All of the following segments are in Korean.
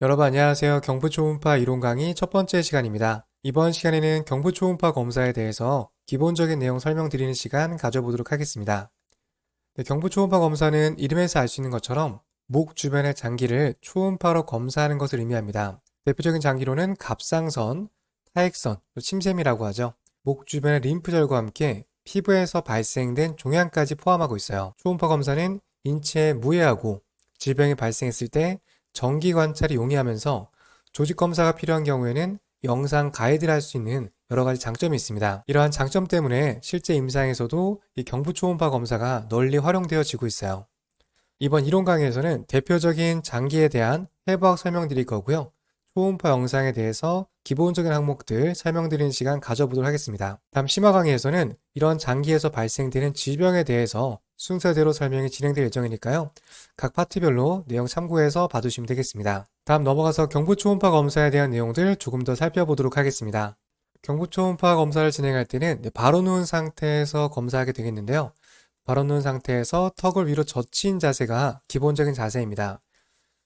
여러분 안녕하세요. 경부초음파 이론 강의 첫 번째 시간입니다. 이번 시간에는 경부초음파 검사에 대해서 기본적인 내용 설명드리는 시간 가져보도록 하겠습니다. 경부초음파 검사는 이름에서 알 수 있는 것처럼 목 주변의 장기를 초음파로 검사하는 것을 의미합니다. 대표적인 장기로는 갑상선, 타액선, 침샘이라고 하죠. 목 주변의 림프절과 함께 피부에서 발생된 종양까지 포함하고 있어요. 초음파 검사는 인체에 무해하고 질병이 발생했을 때 정기 관찰이 용이하면서 조직 검사가 필요한 경우에는 영상 가이드를 할 수 있는 여러 가지 장점이 있습니다. 이러한 장점 때문에 실제 임상에서도 이 경부초음파 검사가 널리 활용되어지고 있어요. 이번 이론 강의에서는 대표적인 장기에 대한 해부학 설명드릴 거고요. 초음파 영상에 대해서 기본적인 항목들 설명드리는 시간 가져보도록 하겠습니다. 다음 심화 강의에서는 이런 장기에서 발생되는 질병에 대해서 순서대로 설명이 진행될 예정이니까요. 각 파트별로 내용 참고해서 봐주시면 되겠습니다. 다음 넘어가서 경부초음파 검사에 대한 내용들 조금 더 살펴보도록 하겠습니다. 경부초음파 검사를 진행할 때는 바로 누운 상태에서 검사하게 되겠는데요. 바로 누운 상태에서 턱을 위로 젖힌 자세가 기본적인 자세입니다.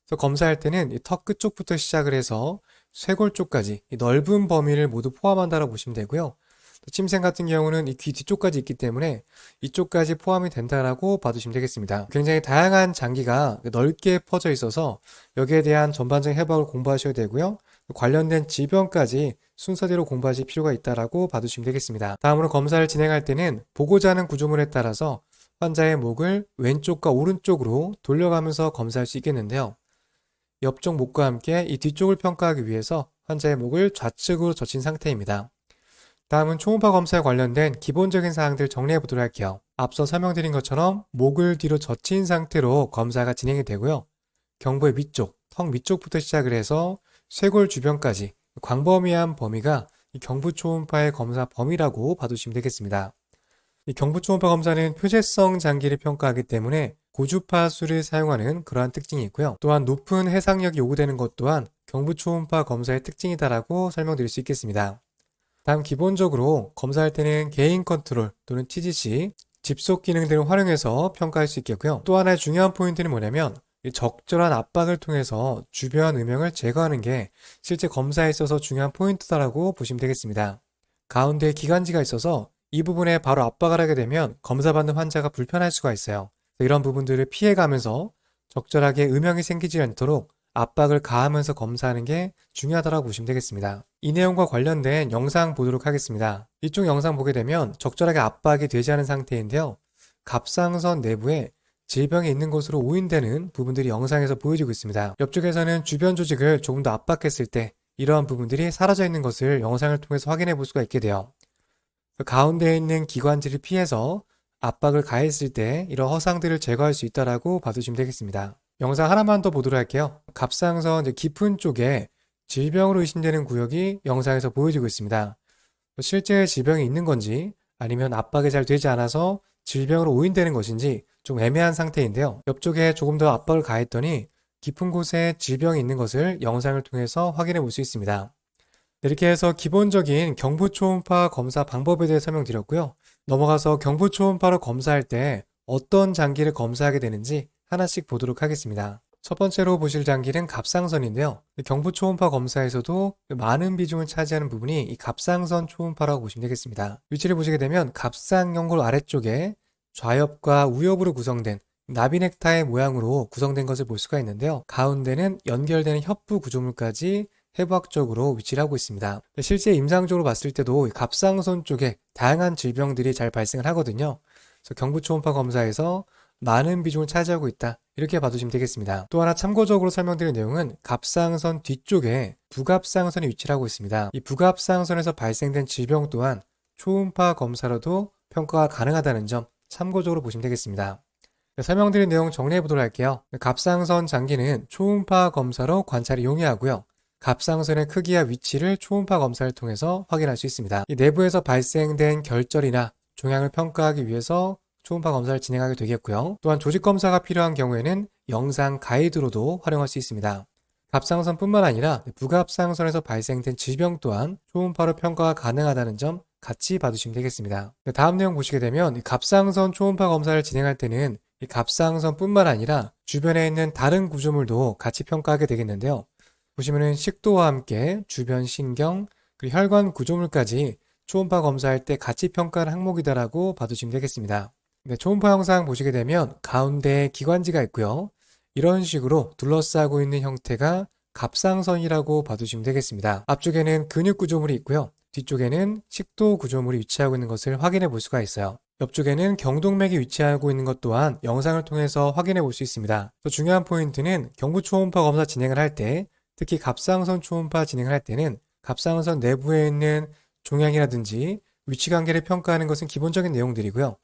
그래서 검사할 때는 턱 끝쪽부터 시작을 해서 쇄골 쪽까지 넓은 범위를 모두 포함한다고 보시면 되고요. 침샘 같은 경우는 이 귀 뒤쪽까지 있기 때문에 이쪽까지 포함이 된다라고 봐주시면 되겠습니다. 굉장히 다양한 장기가 넓게 퍼져 있어서 여기에 대한 전반적인 해부학을 공부하셔야 되고요. 관련된 질병까지 순서대로 공부하실 필요가 있다라고 봐주시면 되겠습니다. 다음으로 검사를 진행할 때는 보고자 하는 구조물에 따라서 환자의 목을 왼쪽과 오른쪽으로 돌려가면서 검사할 수 있겠는데요. 옆쪽 목과 함께 이 뒤쪽을 평가하기 위해서 환자의 목을 좌측으로 젖힌 상태입니다. 다음은 초음파 검사에 관련된 기본적인 사항들 정리해 보도록 할게요. 앞서 설명드린 것처럼 목을 뒤로 젖힌 상태로 검사가 진행이 되고요. 경부의 위쪽, 턱 밑쪽부터 시작을 해서 쇄골 주변까지 광범위한 범위가 이 경부초음파의 검사 범위라고 봐두시면 되겠습니다. 이 경부초음파 검사는 표재성 장기를 평가하기 때문에 고주파수를 사용하는 그러한 특징이 있고요. 또한 높은 해상력이 요구되는 것 또한 경부초음파 검사의 특징이다라고 설명드릴 수 있겠습니다. 다음 기본적으로 검사할 때는 개인 컨트롤 또는 TGC, 집속 기능 등을 활용해서 평가할 수 있겠고요. 또 하나의 중요한 포인트는 뭐냐면 적절한 압박을 통해서 주변 음영을 제거하는 게 실제 검사에 있어서 중요한 포인트다라고 보시면 되겠습니다. 가운데에 기관지가 있어서 이 부분에 바로 압박을 하게 되면 검사받는 환자가 불편할 수가 있어요. 이런 부분들을 피해가면서 적절하게 음영이 생기지 않도록 압박을 가하면서 검사하는 게 중요하다고 보시면 되겠습니다. 이 내용과 관련된 영상 보도록 하겠습니다. 이쪽 영상 보게 되면 적절하게 압박이 되지 않은 상태인데요. 갑상선 내부에 질병이 있는 것으로 오인되는 부분들이 영상에서 보여지고 있습니다. 옆쪽에서는 주변 조직을 조금 더 압박했을 때 이러한 부분들이 사라져 있는 것을 영상을 통해서 확인해 볼 수가 있게 돼요. 가운데에 있는 기관지를 피해서 압박을 가했을 때 이런 허상들을 제거할 수 있다라고 봐주시면 되겠습니다. 영상 하나만 더 보도록 할게요. 갑상선 깊은 쪽에 질병으로 의심되는 구역이 영상에서 보여지고 있습니다. 실제 질병이 있는 건지 아니면 압박이 잘 되지 않아서 질병으로 오인되는 것인지 좀 애매한 상태인데요. 옆쪽에 조금 더 압박을 가했더니 깊은 곳에 질병이 있는 것을 영상을 통해서 확인해 볼 수 있습니다. 이렇게 해서 기본적인 경부초음파 검사 방법에 대해 설명드렸고요. 넘어가서 경부초음파로 검사할 때 어떤 장기를 검사하게 되는지 하나씩 보도록 하겠습니다. 첫 번째로 보실 장기는 갑상선인데요. 경부초음파 검사에서도 많은 비중을 차지하는 부분이 이 갑상선 초음파라고 보시면 되겠습니다. 위치를 보시게 되면 갑상연골 아래쪽에 좌엽과 우엽으로 구성된 나비 넥타이 모양으로 구성된 것을 볼 수가 있는데요. 가운데는 연결되는 협부 구조물까지 해부학적으로 위치를 하고 있습니다. 실제 임상적으로 봤을 때도 갑상선 쪽에 다양한 질병들이 잘 발생을 하거든요. 그래서 경부초음파 검사에서 많은 비중을 차지하고 있다. 이렇게 봐두시면 되겠습니다. 또 하나 참고적으로 설명드릴 내용은 갑상선 뒤쪽에 부갑상선이 위치를 하고 있습니다. 이 부갑상선에서 발생된 질병 또한 초음파 검사로도 평가가 가능하다는 점 참고적으로 보시면 되겠습니다. 설명드린 내용 정리해 보도록 할게요. 갑상선 장기는 초음파 검사로 관찰이 용이하고요. 갑상선의 크기와 위치를 초음파 검사를 통해서 확인할 수 있습니다. 이 내부에서 발생된 결절이나 종양을 평가하기 위해서 초음파 검사를 진행하게 되겠고요. 또한 조직 검사가 필요한 경우에는 영상 가이드로도 활용할 수 있습니다. 갑상선뿐만 아니라 부갑상선에서 발생된 질병 또한 초음파로 평가가 가능하다는 점 같이 봐두시면 되겠습니다. 다음 내용 보시게 되면 갑상선 초음파 검사를 진행할 때는 이 갑상선뿐만 아니라 주변에 있는 다른 구조물도 같이 평가하게 되겠는데요. 보시면은 식도와 함께 주변 신경, 그리고 혈관 구조물까지 초음파 검사할 때 같이 평가하는 항목이다라고 봐두시면 되겠습니다. 네, 초음파 영상 보시게 되면 가운데에 기관지가 있고요. 이런 식으로 둘러싸고 있는 형태가 갑상선이라고 봐두시면 되겠습니다. 앞쪽에는 근육 구조물이 있고요. 뒤쪽에는 식도 구조물이 위치하고 있는 것을 확인해 볼 수가 있어요. 옆쪽에는 경동맥이 위치하고 있는 것 또한 영상을 통해서 확인해 볼 수 있습니다. 또 중요한 포인트는 경부 초음파 검사 진행을 할 때, 특히 갑상선 초음파 진행을 할 때는 갑상선 내부에 있는 종양이라든지 위치 관계를 평가하는 것은 기본적인 내용들이고요.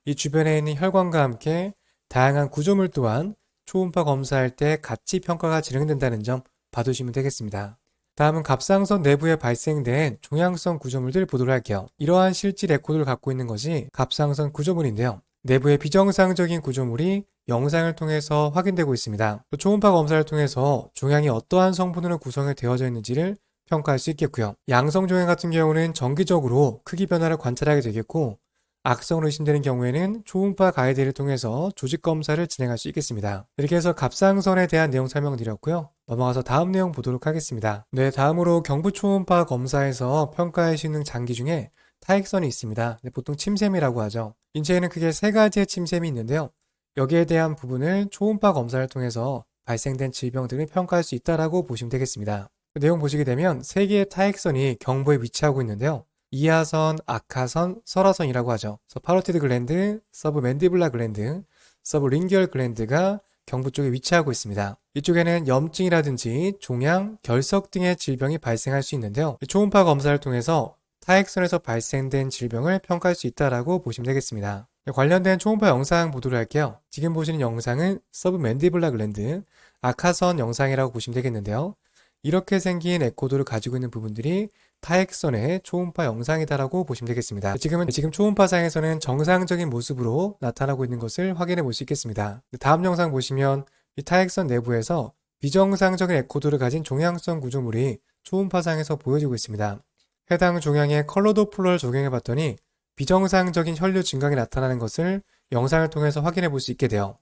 이 주변에 있는 혈관과 함께 다양한 구조물 또한 초음파 검사할 때 같이 평가가 진행된다는 점 봐두시면 되겠습니다. 다음은 갑상선 내부에 발생된 종양성 구조물들 보도록 할게요. 이러한 실질 에코드를 갖고 있는 것이 갑상선 구조물인데요. 내부의 비정상적인 구조물이 영상을 통해서 확인되고 있습니다. 또 초음파 검사를 통해서 종양이 어떠한 성분으로 구성이 되어져 있는지를 평가할 수 있겠고요. 양성 종양 같은 경우는 정기적으로 크기 변화를 관찰하게 되겠고, 악성으로 의심되는 경우에는 초음파 가이드를 통해서 조직 검사를 진행할 수 있겠습니다. 이렇게 해서 갑상선에 대한 내용 설명드렸고요. 넘어가서 다음 내용 보도록 하겠습니다. 네, 다음으로 경부 초음파 검사에서 평가할 수 있는 장기 중에 타액선이 있습니다. 보통 침샘이라고 하죠. 인체에는 크게 세 가지의 침샘이 있는데요. 여기에 대한 부분을 초음파 검사를 통해서 발생된 질병들을 평가할 수 있다라고 보시면 되겠습니다. 내용 보시게 되면 세 개의 타액선이 경부에 위치하고 있는데요. 이하선, 악하선, 설하선이라고 하죠. 파로티드 글랜드, 서브 맨디블라 글랜드, 서브 링기얼 글랜드가 경부 쪽에 위치하고 있습니다. 이쪽에는 염증이라든지 종양, 결석 등의 질병이 발생할 수 있는데요. 초음파 검사를 통해서 타액선에서 발생된 질병을 평가할 수 있다라고 보시면 되겠습니다. 관련된 초음파 영상 보도록 할게요. 지금 보시는 영상은 서브 맨디블라 글랜드, 악하선 영상이라고 보시면 되겠는데요. 이렇게 생긴 에코드를 가지고 있는 부분들이 타액선의 초음파 영상이다라고 보시면 되겠습니다. 지금 초음파상에서는 정상적인 모습으로 나타나고 있는 것을 확인해 볼 수 있겠습니다. 다음 영상 보시면 이 타액선 내부에서 비정상적인 에코드를 가진 종양성 구조물이 초음파상에서 보여지고 있습니다. 해당 종양의 컬러 도플러를 적용해 봤더니 비정상적인 혈류 증강이 나타나는 것을 영상을 통해서 확인해 볼 수 있게 돼요.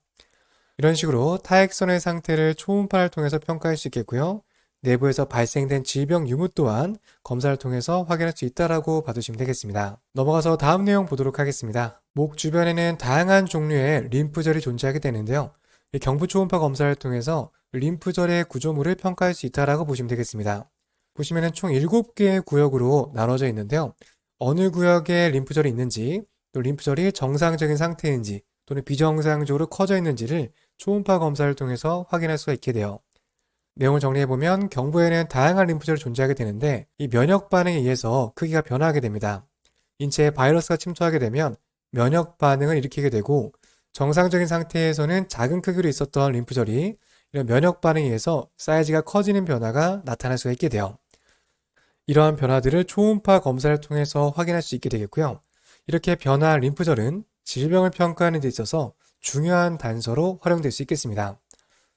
이런 식으로 타액선의 상태를 초음파를 통해서 평가할 수 있겠고요. 내부에서 발생된 질병 유무 또한 검사를 통해서 확인할 수 있다라고 봐두시면 되겠습니다. 넘어가서 다음 내용 보도록 하겠습니다. 목 주변에는 다양한 종류의 림프절이 존재하게 되는데요. 이 경부 초음파 검사를 통해서 림프절의 구조물을 평가할 수 있다라고 보시면 되겠습니다. 보시면은 총 7개의 구역으로 나눠져 있는데요. 어느 구역에 림프절이 있는지, 또 림프절이 정상적인 상태인지 또는 비정상적으로 커져 있는지를 초음파 검사를 통해서 확인할 수가 있게 돼요. 내용을 정리해보면 경부에는 다양한 림프절이 존재하게 되는데 이 면역 반응에 의해서 크기가 변화하게 됩니다. 인체에 바이러스가 침투하게 되면 면역 반응을 일으키게 되고, 정상적인 상태에서는 작은 크기로 있었던 림프절이 이런 면역 반응에 의해서 사이즈가 커지는 변화가 나타날 수가 있게 돼요. 이러한 변화들을 초음파 검사를 통해서 확인할 수 있게 되겠고요. 이렇게 변화한 림프절은 질병을 평가하는 데 있어서 중요한 단서로 활용될 수 있겠습니다.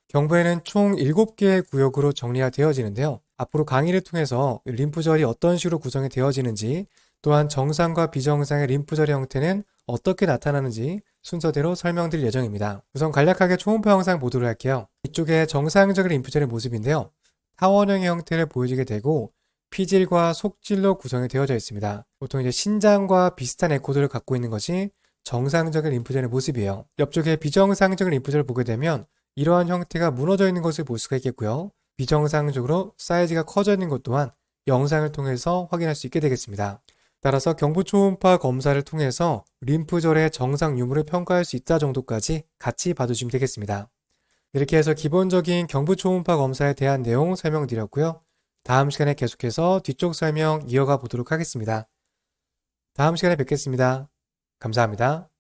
경부에는 총 7개의 구역으로 정리가 되어지는데요. 앞으로 강의를 통해서 림프절이 어떤 식으로 구성이 되어지는지, 또한 정상과 비정상의 림프절의 형태는 어떻게 나타나는지 순서대로 설명드릴 예정입니다. 우선 간략하게 초음파 영상 보도록 할게요. 이쪽에 정상적인 림프절의 모습인데요. 타원형의 형태를 보여주게 되고 피질과 속질로 구성이 되어져 있습니다. 보통 이제 신장과 비슷한 에코드를 갖고 있는 것이 정상적인 림프절의 모습이에요. 옆쪽에 비정상적인 림프절을 보게 되면 이러한 형태가 무너져 있는 것을 볼 수가 있겠고요. 비정상적으로 사이즈가 커져 있는 것 또한 영상을 통해서 확인할 수 있게 되겠습니다. 따라서 경부 초음파 검사를 통해서 림프절의 정상 유무를 평가할 수 있다 정도까지 같이 봐두시면 되겠습니다. 이렇게 해서 기본적인 경부 초음파 검사에 대한 내용 설명드렸고요. 다음 시간에 계속해서 뒤쪽 설명 이어가 보도록 하겠습니다. 다음 시간에 뵙겠습니다. 감사합니다.